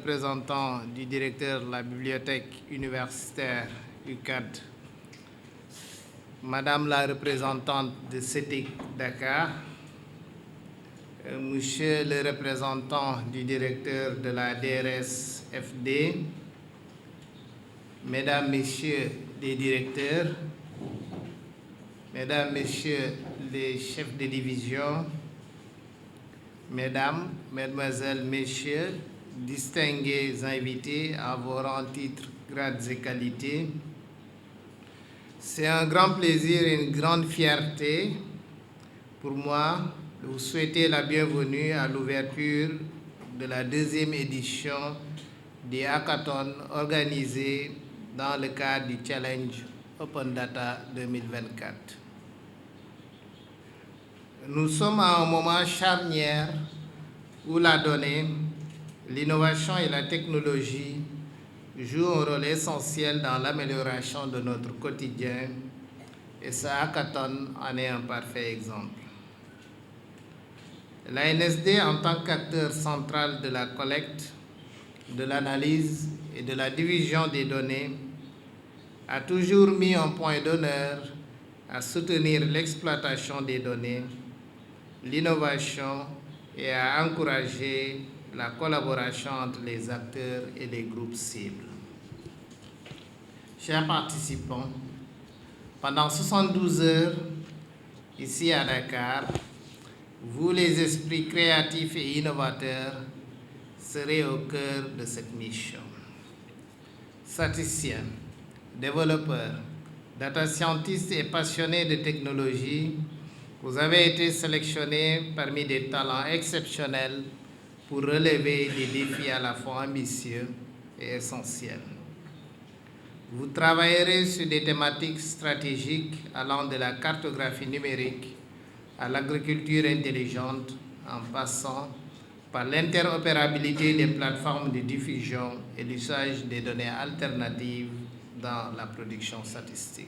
représentant du directeur de la bibliothèque universitaire UCAD, Madame la représentante de CETIC Dakar, Monsieur le représentant du directeur de la DRS FD, Mesdames, Messieurs les directeurs, Mesdames, Messieurs les chefs de division, Mesdames, Mesdemoiselles, Messieurs, distingués invités à vos rangs, titres, grades et qualités, c'est un grand plaisir et une grande fierté pour moi de vous souhaiter la bienvenue à l'ouverture de la deuxième édition des hackathons organisés dans le cadre du Challenge Open Data 2024. Nous sommes à un moment charnière où la donnée, l'innovation et la technologie jouent un rôle essentiel dans l'amélioration de notre quotidien et ce hackathon en est un parfait exemple. L'ANSD, en tant qu'acteur central de la collecte, de l'analyse et de la division des données, a toujours mis un point d'honneur à soutenir l'exploitation des données, l'innovation et à encourager la collaboration entre les acteurs et les groupes cibles. Chers participants, pendant 72 heures, ici à Dakar, vous, les esprits créatifs et innovateurs, serez au cœur de cette mission. Statisticiens, développeurs, data scientists et passionnés de technologie, vous avez été sélectionnés parmi des talents exceptionnels pour relever des défis à la fois ambitieux et essentiels. Vous travaillerez sur des thématiques stratégiques allant de la cartographie numérique à l'agriculture intelligente, en passant par l'interopérabilité des plateformes de diffusion et l'usage des données alternatives dans la production statistique.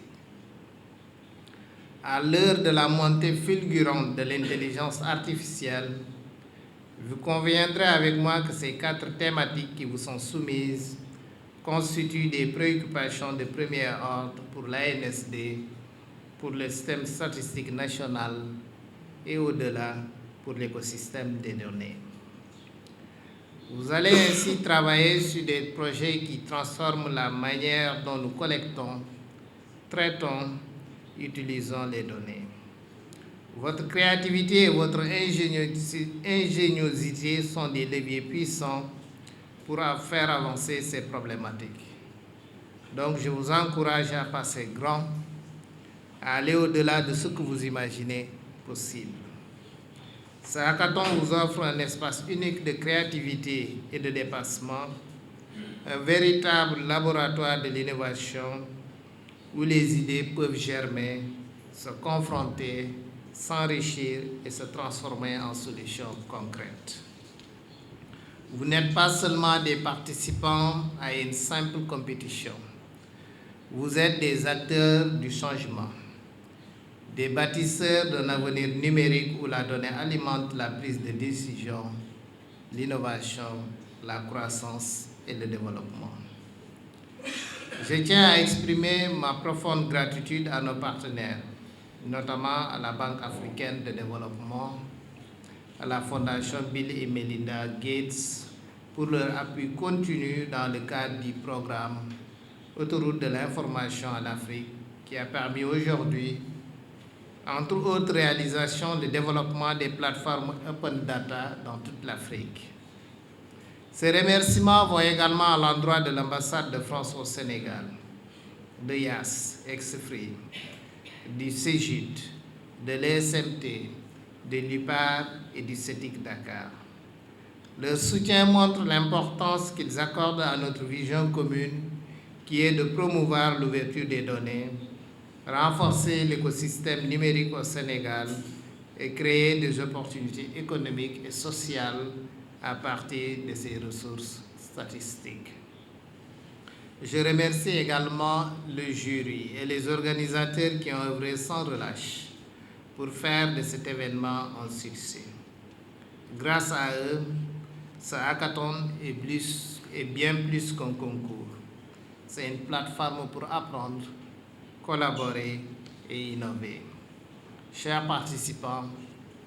À l'heure de la montée fulgurante de l'intelligence artificielle, vous conviendrez avec moi que ces 4 thématiques qui vous sont soumises constituent des préoccupations de premier ordre pour l'ANSD, pour le système statistique national et au-delà pour l'écosystème des données. Vous allez ainsi travailler sur des projets qui transforment la manière dont nous collectons, traitons, utilisons les données. Votre créativité et votre ingéniosité sont des leviers puissants pour faire avancer ces problématiques. Donc, je vous encourage à passer grand, à aller au-delà de ce que vous imaginez possible. Ce hackathon vous offre un espace unique de créativité et de dépassement, un véritable laboratoire de l'innovation où les idées peuvent germer, se confronter, s'enrichir et se transformer en solutions concrètes. Vous n'êtes pas seulement des participants à une simple compétition. Vous êtes des acteurs du changement, des bâtisseurs d'un avenir numérique où la donnée alimente la prise de décision, l'innovation, la croissance et le développement. Je tiens à exprimer ma profonde gratitude à nos partenaires, notamment à la Banque africaine de développement, à la Fondation Bill et Melinda Gates pour leur appui continu dans le cadre du programme Autoroute de l'information en Afrique qui a permis aujourd'hui, entre autres réalisations, le développement des plateformes Open Data dans toute l'Afrique. Ces remerciements vont également à l'endroit de l'ambassade de France au Sénégal, de YAS, ex-FRI, du CEGID, de l'ESMT, de l'UPAR et du CETIC Dakar. Leur soutien montre l'importance qu'ils accordent à notre vision commune qui est de promouvoir l'ouverture des données, renforcer l'écosystème numérique au Sénégal et créer des opportunités économiques et sociales à partir de ces ressources statistiques. Je remercie également le jury et les organisateurs qui ont œuvré sans relâche pour faire de cet événement un succès. Grâce à eux, Ce hackathon est bien plus qu'un concours. C'est une plateforme pour apprendre, collaborer et innover. Chers participants,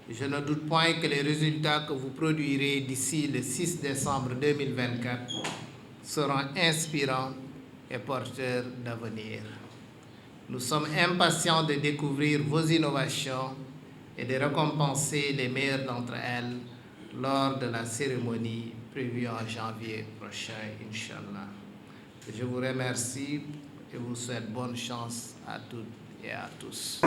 je ne doute point que les résultats que vous produirez d'ici le 6 décembre 2024 seront inspirants et porteurs d'avenir. Nous sommes impatients de découvrir vos innovations et de récompenser les meilleures d'entre elles lors de la cérémonie prévue en janvier prochain, Inch'Allah. Je vous remercie et vous souhaite bonne chance à toutes et à tous.